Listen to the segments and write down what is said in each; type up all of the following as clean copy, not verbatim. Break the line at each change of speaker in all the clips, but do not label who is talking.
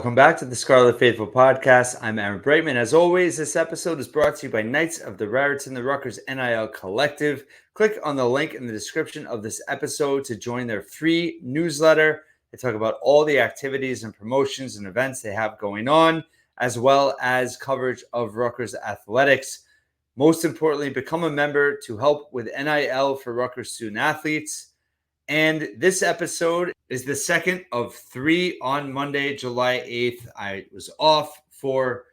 Welcome back to the Scarlet Faithful podcast. I'm Aaron Brightman. As always, this episode is brought to you by Knights of the Raritan, the Rutgers NIL Collective. Click on the link in the description of this episode to join their free newsletter. They talk about all the activities and promotions and events they have going on, as well as coverage of Rutgers athletics. Most importantly, become a member to help with NIL for Rutgers student athletes. And this episode is the second of 3 on Monday, July 8th. I was off for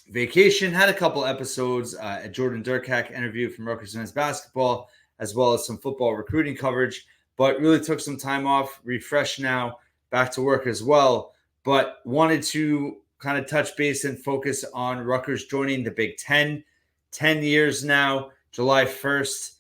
vacation, had a couple episodes, a Jordan Durkak interview from Rutgers men's basketball, as well as some football recruiting coverage, but really took some time off, refreshed now, back to work as well. But wanted to kind of touch base and focus on Rutgers joining the Big Ten. 10 years now, July 1st,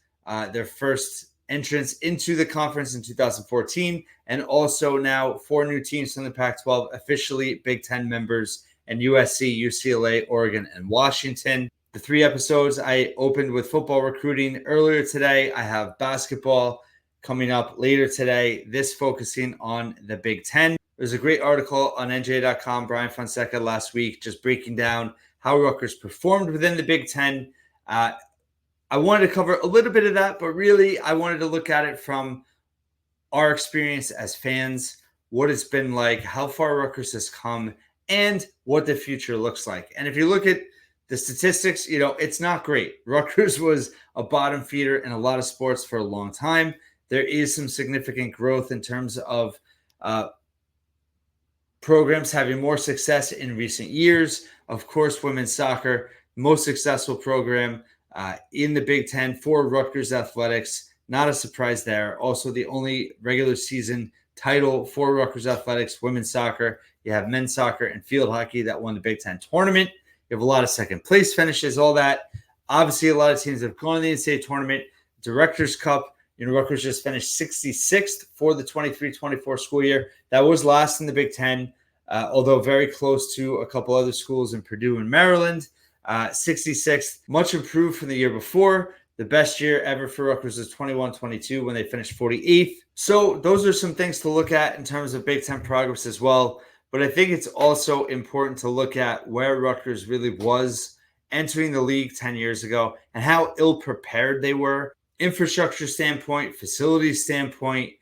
their first entrance into the conference in 2014, and also now 4 new teams from the Pac-12 officially Big Ten members, and USC, UCLA, Oregon, and Washington. The 3 episodes I opened with football recruiting earlier today. I have basketball coming up later today, this focusing on the Big Ten. There's a great article on NJ.com, Brian Fonseca, last week, just breaking down how Rutgers performed within the Big Ten. I wanted to cover a little bit of that, but really I wanted to look at it from our experience as fans, what it's been like, how far Rutgers has come, and what the future looks like. And if you look at the statistics, it's not great. Rutgers was a bottom feeder in a lot of sports for a long time. There is some significant growth in terms of programs having more success in recent years. Of course, women's soccer, most successful program in the Big Ten for Rutgers athletics. Not a surprise there. Also, the only regular season title for Rutgers athletics, women's soccer. You have men's soccer and field hockey that won the Big Ten tournament. You have a lot of second place finishes, all that. Obviously, a lot of teams have gone to the NCAA tournament. Directors Cup, Rutgers just finished 66th for the 23-24 school year. That was last in the Big Ten, although very close to a couple other schools in Purdue and Maryland. 66th, much improved from the year before. The best year ever for Rutgers was 21-22 when they finished 48th. So those are some things to look at in terms of Big Ten progress as well. But I think it's also important to look at where Rutgers really was entering the league 10 years ago and how ill-prepared they were. Infrastructure standpoint, facility standpoint,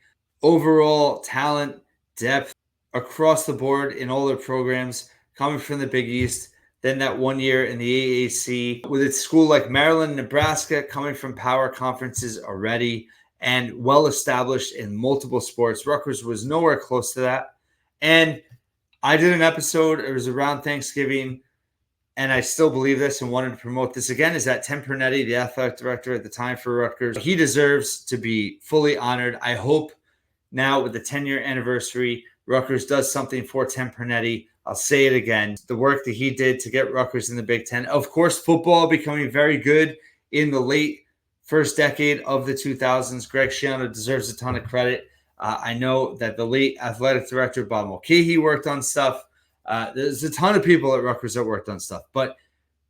overall talent, depth across the board in all their programs coming from the Big East. Then that 1 year in the AAC with its school like Maryland, Nebraska, coming from power conferences already and well-established in multiple sports. Rutgers was nowhere close to that. And I did an episode, it was around Thanksgiving, and I still believe this and wanted to promote this again, is that Tim Pernetti, the athletic director at the time for Rutgers, he deserves to be fully honored. I hope now with the 10-year anniversary, Rutgers does something for Tim Pernetti. I'll say it again. The work that he did to get Rutgers in the Big Ten. Of course, football becoming very good in the late first decade of the 2000s. Greg Schiano deserves a ton of credit. I know that the late athletic director, Bob Mulcahy, worked on stuff. There's a ton of people at Rutgers that worked on stuff. But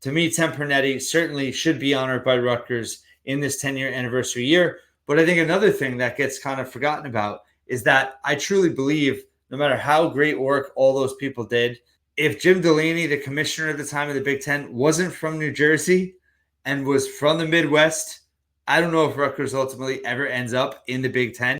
to me, Tim Pernetti certainly should be honored by Rutgers in this 10-year anniversary year. But I think another thing that gets kind of forgotten about is that I truly believe no matter how great work all those people did, if Jim Delaney, the commissioner at the time of the Big Ten, wasn't from New Jersey and was from the Midwest, I don't know if Rutgers ultimately ever ends up in the Big Ten.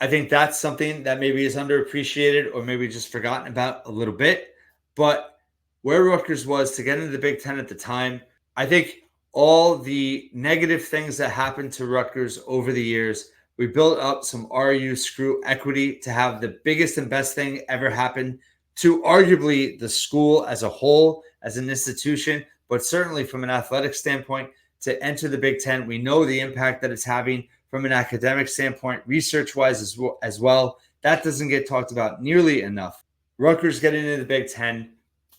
I think that's something that maybe is underappreciated or maybe just forgotten about a little bit. But where Rutgers was to get into the Big Ten at the time, I think all the negative things that happened to Rutgers over the years, we built up some RU screw equity to have the biggest and best thing ever happen to arguably the school as a whole, as an institution, but certainly from an athletic standpoint to enter the Big Ten. We know the impact that it's having from an academic standpoint, research-wise as well. That doesn't get talked about nearly enough. Rutgers getting into the Big Ten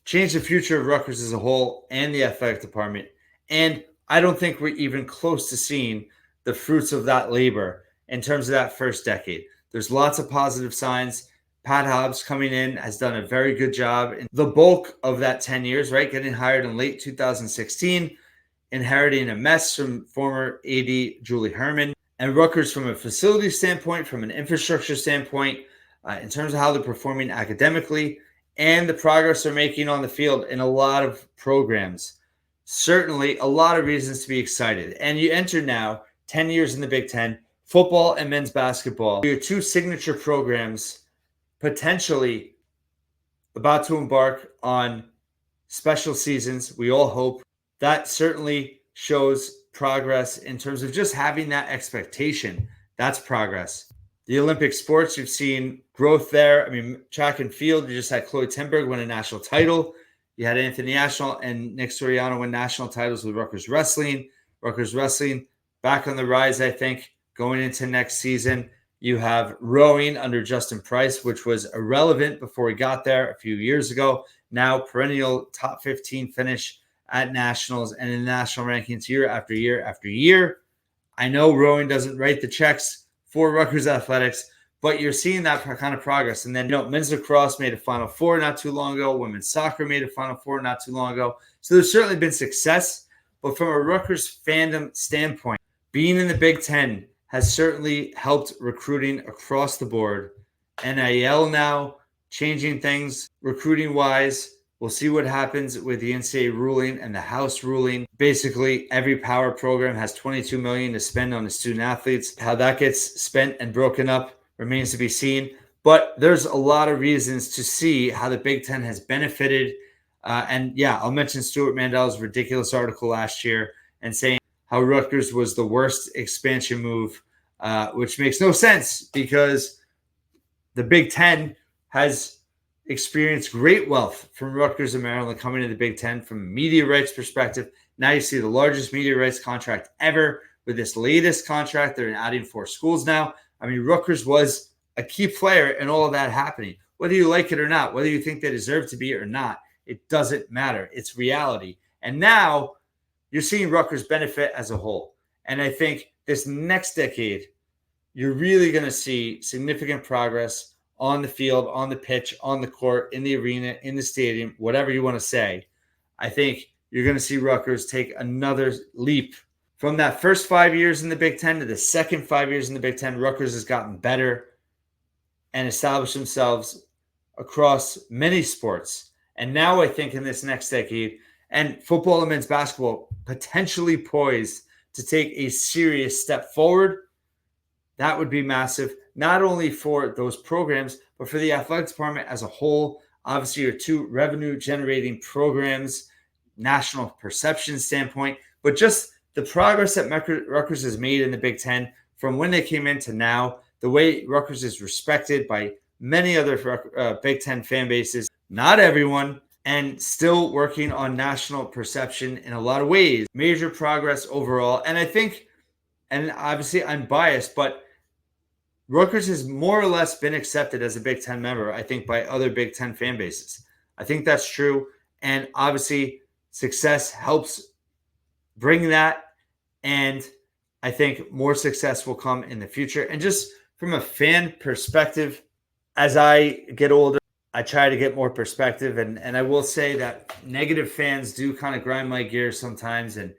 changed the future of Rutgers as a whole and the athletic department. And I don't think we're even close to seeing the fruits of that labor in terms of that first decade. There's lots of positive signs. Pat Hobbs coming in has done a very good job in the bulk of that 10 years, right? Getting hired in late 2016, inheriting a mess from former AD Julie Herman. And Rutgers, from a facility standpoint, from an infrastructure standpoint, in terms of how they're performing academically and the progress they're making on the field in a lot of programs. Certainly a lot of reasons to be excited. And you enter now 10 years in the Big Ten, football and men's basketball, your two signature programs potentially about to embark on special seasons. We all hope that certainly shows progress in terms of just having that expectation. That's progress. The Olympic sports, you've seen growth there. I mean, track and field, you just had Chloe Timberg win a national title. You had Anthony Ashall and Nick Soriano win national titles with Rutgers Wrestling. Rutgers Wrestling back on the rise, I think, going into next season. You have rowing under Justin Price, which was irrelevant before he got there a few years ago. Now perennial top 15 finish at nationals and in national rankings year after year after year. I know rowing doesn't write the checks for Rutgers athletics, but you're seeing that kind of progress. And then, men's lacrosse made a Final Four not too long ago. Women's soccer made a Final Four not too long ago. So there's certainly been success. But from a Rutgers fandom standpoint, being in the Big Ten has certainly helped recruiting across the board. NIL now changing things recruiting-wise. We'll see what happens with the NCAA ruling and the House ruling. Basically, every power program has $22 million to spend on the student athletes. How that gets spent and broken up remains to be seen. But there's a lot of reasons to see how the Big Ten has benefited. And yeah, I'll mention Stuart Mandel's ridiculous article last year and saying how Rutgers was the worst expansion move, which makes no sense because the Big Ten has experienced great wealth from Rutgers and Maryland coming to the Big Ten from a media rights perspective. Now you see the largest media rights contract ever with this latest contract. They're adding 4 schools now. I mean, Rutgers was a key player in all of that happening. Whether you like it or not, whether you think they deserve to be or not, it doesn't matter. It's reality. And now you're seeing Rutgers benefit as a whole. And I think this next decade, you're really going to see significant progress on the field, on the pitch, on the court, in the arena, in the stadium, whatever you want to say. I think you're going to see Rutgers take another leap. From that first 5 years in the Big Ten to the second 5 years in the Big Ten, Rutgers has gotten better and established themselves across many sports. And now I think in this next decade, and football and men's basketball potentially poised to take a serious step forward. That would be massive, not only for those programs, but for the athletics department as a whole. Obviously, your 2 revenue-generating programs, national perception standpoint, but just the progress that Rutgers has made in the Big Ten from when they came in to now, the way Rutgers is respected by many other Big Ten fan bases, not everyone, and still working on national perception in a lot of ways. Major progress overall. And I think, and obviously I'm biased, but Rutgers has more or less been accepted as a Big Ten member, I think, by other Big Ten fan bases. I think that's true. And obviously, success helps bring that. And I think more success will come in the future. And just from a fan perspective, as I get older, I try to get more perspective. And I will say that negative fans do kind of grind my gears sometimes. And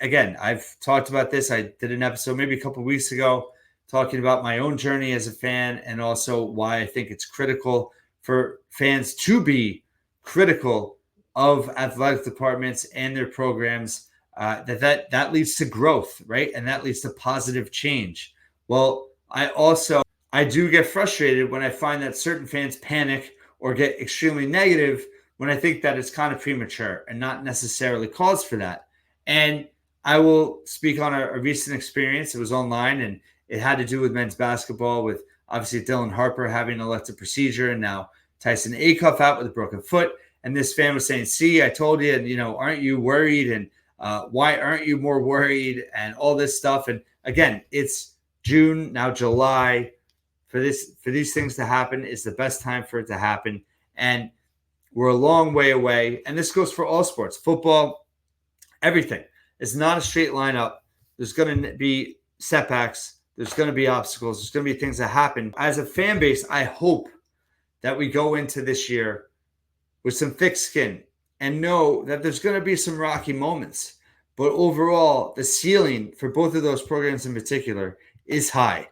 again, I've talked about this. I did an episode maybe a couple of weeks ago talking about my own journey as a fan and also why I think it's critical for fans to be critical of athletic departments and their programs, that leads to growth, right? And that leads to positive change. Well, I do get frustrated when I find that certain fans panic or get extremely negative when I think that it's kind of premature and not necessarily cause for that. And I will speak on a recent experience. It was online and it had to do with men's basketball with obviously Dylan Harper having an elective procedure and now Tyson Acuff out with a broken foot. And this fan was saying, see, I told you, and, aren't you worried? And why aren't you more worried? And all this stuff. And again, it's June, now July. For these things to happen is the best time for it to happen. And we're a long way away. And this goes for all sports, football, everything. It's not a straight line up. There's going to be setbacks. There's going to be obstacles. There's going to be things that happen. As a fan base, I hope that we go into this year with some thick skin and know that there's going to be some rocky moments. But overall, the ceiling for both of those programs in particular is high.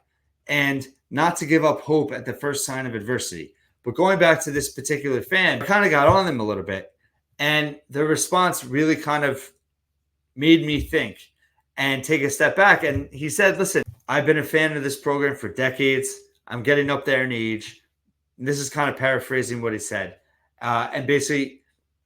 And not to give up hope at the first sign of adversity, But going back to this particular fan, I kind of got on them a little bit. And the response really kind of made me think and take a step back. And he said, listen, I've been a fan of this program for decades. I'm getting up there in age. And this is kind of paraphrasing what he said. And basically,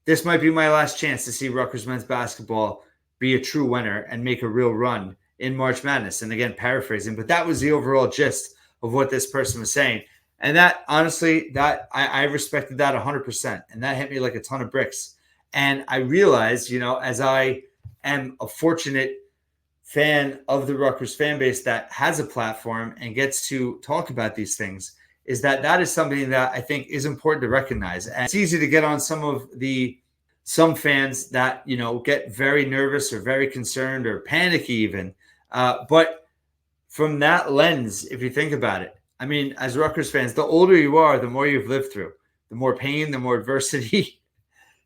this might be my last chance to see Rutgers men's basketball be a true winner and make a real run in March Madness. And again, paraphrasing, but that was the overall gist of what this person was saying. And that, honestly, that I respected that 100%. And that hit me like a ton of bricks. And I realized, as I am a fortunate fan of the Rutgers fan base that has a platform and gets to talk about these things, is that is something that I think is important to recognize. And it's easy to get on some fans that, get very nervous or very concerned or panicky even. But from that lens, if you think about it, I mean, as Rutgers fans, the older you are, the more you've lived through, the more pain, the more adversity,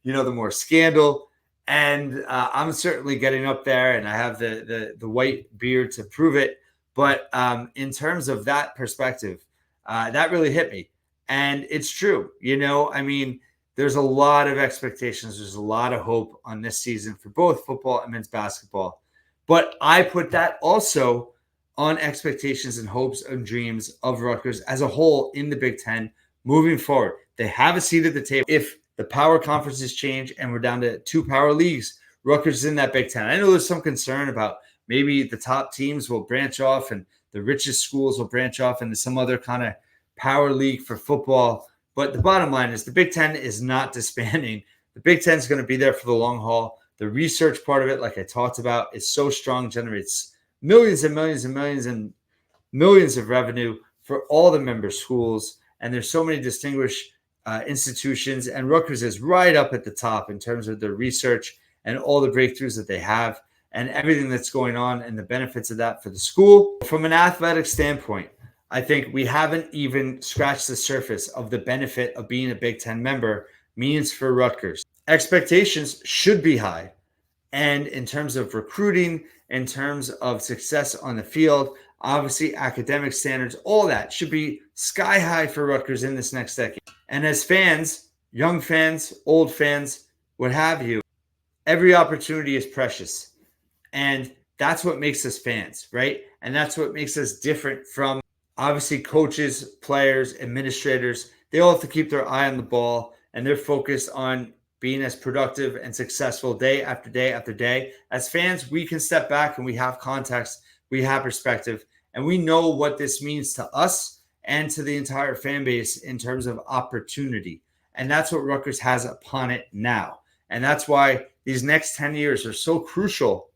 the more scandal. And I'm certainly getting up there, and I have the white beard to prove it. But in terms of that perspective, that really hit me. And it's true. I mean, there's a lot of expectations. There's a lot of hope on this season for both football and men's basketball. But I put that also on expectations and hopes and dreams of Rutgers as a whole in the Big Ten moving forward. They have a seat at the table. If the power conferences change and we're down to 2 power leagues, Rutgers is in that Big Ten. I know there's some concern about maybe the top teams will branch off and the richest schools will branch off into some other kind of power league for football. But the bottom line is the Big Ten is not disbanding. The Big Ten is going to be there for the long haul. The research part of it, like I talked about, is so strong, generates millions and millions and millions and millions of revenue for all the member schools. And there's so many distinguished institutions, and Rutgers is right up at the top in terms of their research and all the breakthroughs that they have and everything that's going on and the benefits of that for the school. From an athletic standpoint, I think we haven't even scratched the surface of the benefit of being a Big Ten member means for Rutgers. Expectations should be high. And in terms of recruiting, in terms of success on the field, obviously academic standards, all that should be sky high for Rutgers in this next decade. And as fans, young fans, old fans, what have you, every opportunity is precious. And that's what makes us fans, right? And that's what makes us different from obviously coaches, players, administrators. They all have to keep their eye on the ball, and they're focused on being as productive and successful day after day after day. As fans, we can step back and we have context, we have perspective, and we know what this means to us and to the entire fan base in terms of opportunity. And that's what Rutgers has upon it now. And that's why these next 10 years are so crucial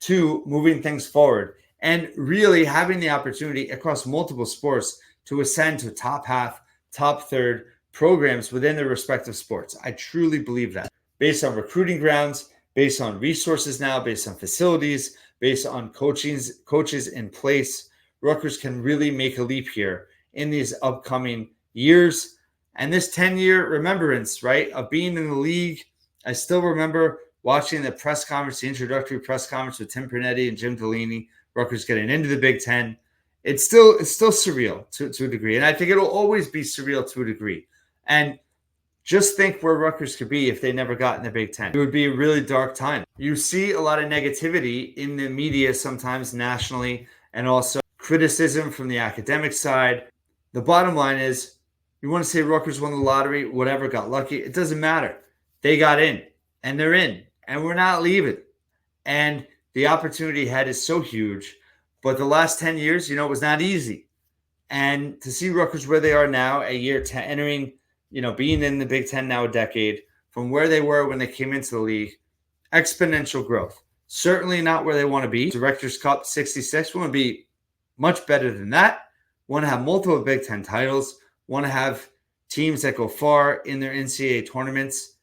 to moving things forward and really having the opportunity across multiple sports to ascend to top half, top third programs within their respective sports. I truly believe that, based on recruiting grounds, based on resources now, based on facilities, based on coaches in place, Rutgers can really make a leap here in these upcoming years. And this 10-year remembrance, right, of being in the league. I still remember watching the press conference, the introductory press conference with Tim Pernetti and Jim Delaney, Rutgers getting into the Big Ten. It's still surreal to a degree. And I think it'll always be surreal to a degree. And just think where Rutgers could be if they never got in the Big Ten. It would be a really dark time. You see a lot of negativity in the media sometimes nationally, and also criticism from the academic side. The bottom line is, you want to say Rutgers won the lottery, whatever, got lucky. It doesn't matter. They got in, and they're in, and we're not leaving. And the opportunity ahead is so huge. But the last 10 years, it was not easy. And to see Rutgers where they are now, a year 10, entering, being in the Big Ten now a decade, from where they were when they came into the league, exponential growth. Certainly not where they want to be. Directors Cup 66, want to be much better than that. Want to have multiple Big Ten titles. Want to have teams that go far in their NCAA tournaments.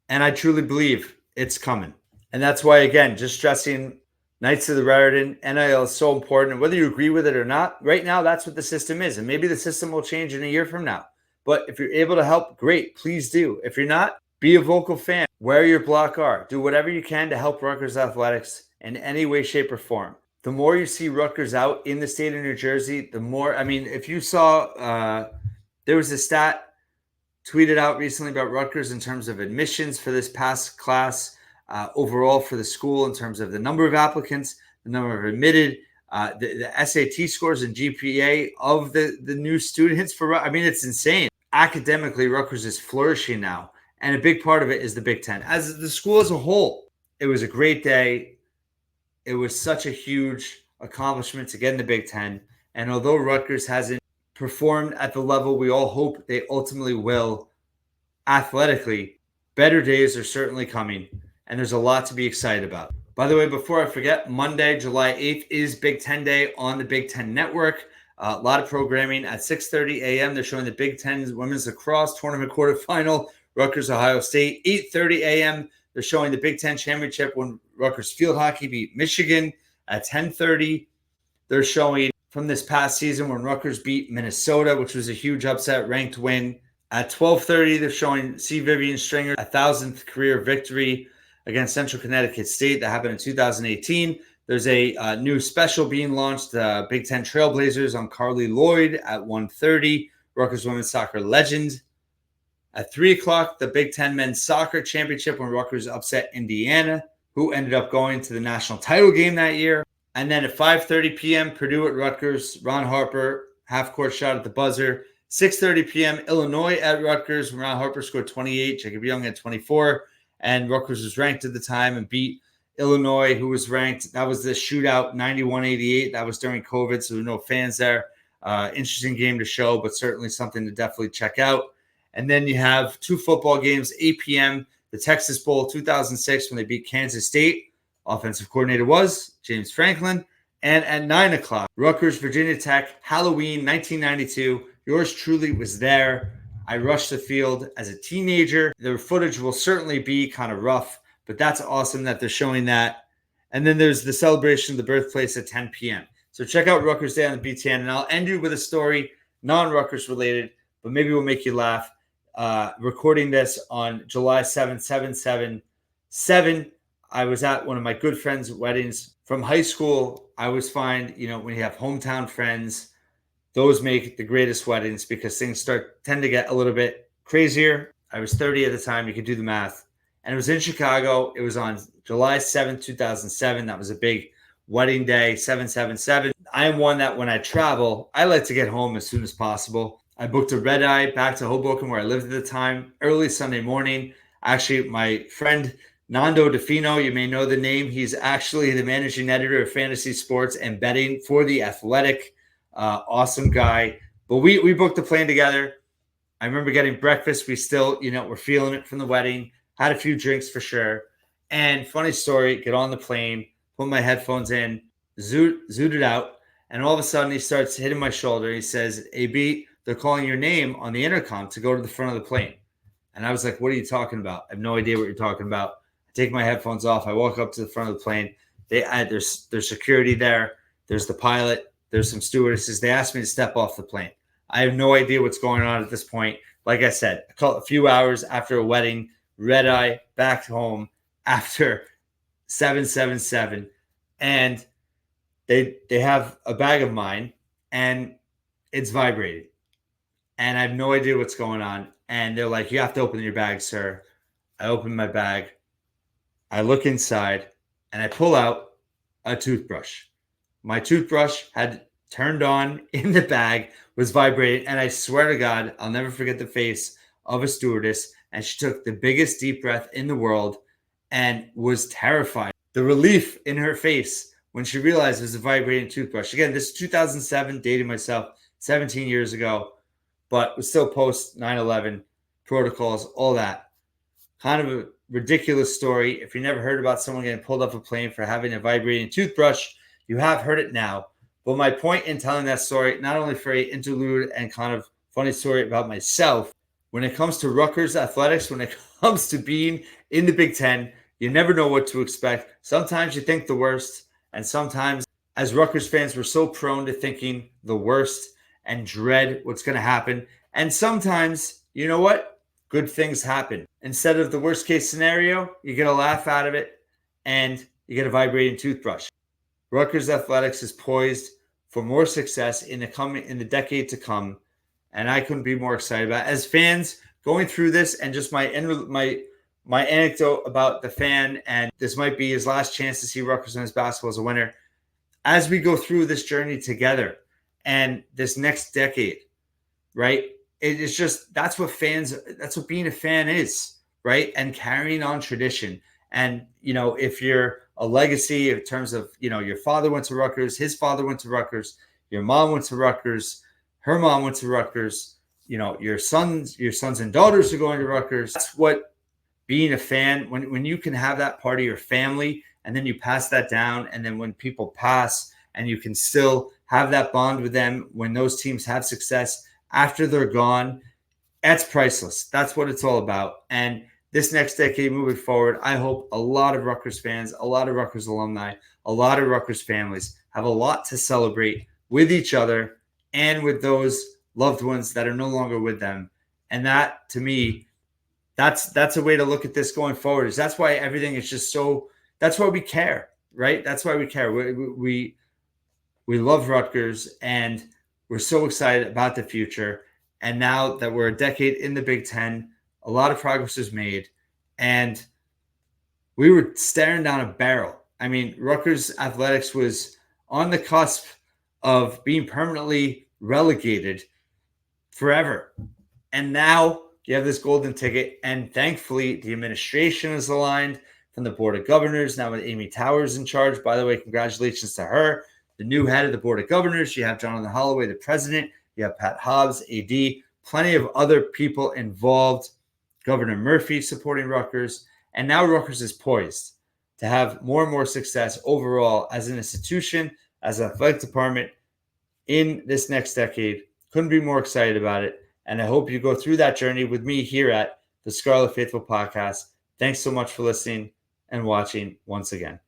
And I truly believe it's coming. And that's why, again, just stressing Knights of the Raritan, NIL is so important. And whether you agree with it or not, right now, that's what the system is. And maybe the system will change in a year from now. But if you're able to help, great, please do. If you're not, be a vocal fan. Wear your block R. Do whatever you can to help Rutgers athletics in any way, shape, or form. The more you see Rutgers out in the state of New Jersey, the more, if you saw, there was a stat tweeted out recently about Rutgers in terms of admissions for this past class, overall for the school in terms of the number of applicants, the number of admitted, the SAT scores and GPA of the new students. I mean, it's insane. Academically, Rutgers is flourishing now. And a big part of it is the Big Ten. As the school as a whole, it was a great day. It was such a huge accomplishment to get in the Big Ten. And although Rutgers hasn't performed at the level we all hope they ultimately will athletically, better days are certainly coming. And there's a lot to be excited about. By the way, before I forget, Monday, July 8th is Big Ten Day on the Big Ten Network. A lot of programming at 6:30 a.m. They're showing the Big Ten Women's Lacrosse Tournament quarterfinal, Rutgers, Ohio State. 8:30 a.m. They're showing the Big Ten Championship when Rutgers Field Hockey beat Michigan. At 10:30, they're showing from this past season when Rutgers beat Minnesota, which was a huge upset, ranked win. At 12:30, they're showing C. Vivian Stringer, 1,000th career victory against Central Connecticut State that happened in 2018. There's a new special being launched, Big Ten Trailblazers on Carly Lloyd at 1:30, Rutgers Women's Soccer Legend. At 3 o'clock, the Big Ten Men's Soccer Championship when Rutgers upset Indiana, who ended up going to the national title game that year. And then at 5:30 p.m., Purdue at Rutgers, Ron Harper, half-court shot at the buzzer. 6:30 p.m., Illinois at Rutgers, when Ron Harper scored 28, Jacob Young had 24, and Rutgers was ranked at the time and beat Illinois, who was ranked. That was the shootout, 91-88. That was during COVID, so there were no fans there. Interesting game to show, but certainly something to definitely check out. And then you have two football games, 8 p.m., the Texas Bowl 2006 when they beat Kansas State. Offensive coordinator was James Franklin. And at 9 o'clock, Rutgers, Virginia Tech, Halloween 1992. Yours truly was there. I rushed the field as a teenager. The footage will certainly be kind of rough, but that's awesome that they're showing that. And then there's the celebration of the birthplace at 10 p.m. So check out Rutgers Day on the BTN. And I'll end you with a story, non-Rutgers related, but maybe will make you laugh. Recording this on July 7th, 7/7/7. I was at one of my good friends' weddings from high school. I always find, when you have hometown friends, those make the greatest weddings because things tend to get a little bit crazier. I was 30 at the time. You could do the math. And it was in Chicago. It was on July 7th, 2007. That was a big wedding day, 7/7/7. I am one that when I travel, I like to get home as soon as possible. I booked a red eye back to Hoboken where I lived at the time, early Sunday morning. Actually, my friend Nando DeFino, you may know the name. He's actually the managing editor of fantasy sports and betting for The Athletic. Awesome guy. But we booked the plane together. I remember getting breakfast. We still, we're feeling it from the wedding. Had a few drinks for sure. And funny story, get on the plane, put my headphones in, zooted out. And all of a sudden he starts hitting my shoulder. He says, AB, they're calling your name on the intercom to go to the front of the plane. And I was like, what are you talking about? I have no idea what you're talking about. I take my headphones off. I walk up to the front of the plane. There's security there. There's the pilot. There's some stewardesses. They asked me to step off the plane. I have no idea what's going on at this point. Like I said, a few hours after a wedding, red eye, back home after 7/7/7. And they have a bag of mine and it's vibrating. And I have no idea what's going on. And they're like, you have to open your bag, sir. I open my bag. I look inside and I pull out a toothbrush. My toothbrush had turned on in the bag, was vibrating. And I swear to God, I'll never forget the face of a stewardess. And she took the biggest deep breath in the world and was terrified. The relief in her face when she realized it was a vibrating toothbrush. Again, this is 2007, dating myself 17 years ago, but was still post 9/11 protocols, all that. Kind of a ridiculous story. If you never heard about someone getting pulled off a plane for having a vibrating toothbrush, you have heard it now. But my point in telling that story, not only for an interlude and kind of funny story about myself, when it comes to Rutgers athletics, when it comes to being in the Big Ten, you never know what to expect. Sometimes you think the worst, and sometimes, as Rutgers fans, we're so prone to thinking the worst and dread what's going to happen. And sometimes, you know what? Good things happen. Instead of the worst case scenario, you get a laugh out of it and you get a vibrating toothbrush. Rutgers athletics is poised for more success in the decade to come. And I couldn't be more excited about it. As fans, going through this and just my anecdote about the fan, and this might be his last chance to see Rutgers men's basketball as a winner. As we go through this journey together and this next decade, right? It is just that's what being a fan is, right? And carrying on tradition. And if you're a legacy in terms of your father went to Rutgers, his father went to Rutgers, your mom went to Rutgers, her mom went to Rutgers, your sons and daughters are going to Rutgers. That's what being a fan, when you can have that part of your family and then you pass that down, and then when people pass and you can still have that bond with them when those teams have success after they're gone, that's priceless. That's what it's all about. And this next decade moving forward, I hope a lot of Rutgers fans, a lot of Rutgers alumni, a lot of Rutgers families have a lot to celebrate with each other and with those loved ones that are no longer with them. And that, to me, that's a way to look at this going forward. Is that's why everything is just so. That's why we care, right? That's why we care. We love Rutgers, and we're so excited about the future. And now that we're a decade in the Big Ten, a lot of progress is made, and we were staring down a barrel. I mean, Rutgers athletics was on the cusp of being permanently relegated forever. And now you have this golden ticket, and thankfully the administration is aligned from the Board of Governors, now with Amy Towers in charge. By the way, congratulations to her, the new head of the Board of Governors. You have Jonathan Holloway, the president. You have Pat Hobbs, AD, plenty of other people involved. Governor Murphy supporting Rutgers. And now Rutgers is poised to have more and more success overall as an institution, as an athletic department in this next decade. Couldn't be more excited about it. And I hope you go through that journey with me here at the Scarlet Faithful Podcast. Thanks so much for listening and watching once again.